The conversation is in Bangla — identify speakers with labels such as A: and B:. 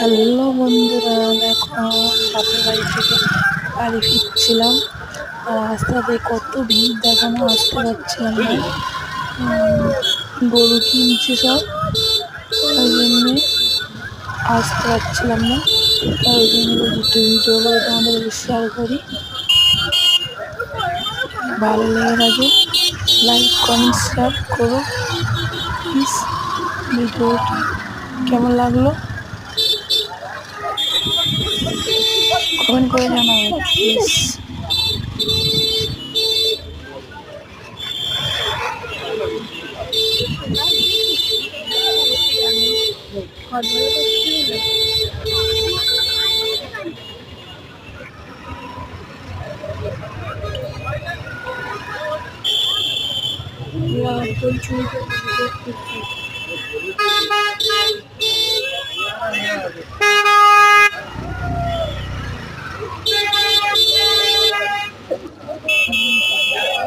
A: হ্যালো বন্ধুরা, দেখো বাপের বাড়ি থেকে বাড়ি ফিরছিলাম আর রাস্তাতে কত ভিড়, দেখো না, আসতে পারছিলাম না। গরু কিনছে সব, ওই জন্যে আসতে পারছিলাম না। ওই জন্য একটু ভিডিওগুলো তোমাদের শেয়ার করি। ভালো লেগে থাকে লাইক কমেন্ট শেয়ার করো প্লিজ। ভিডিওটা কেমন লাগলো কমেন্ট করে জানাবে প্লিজ।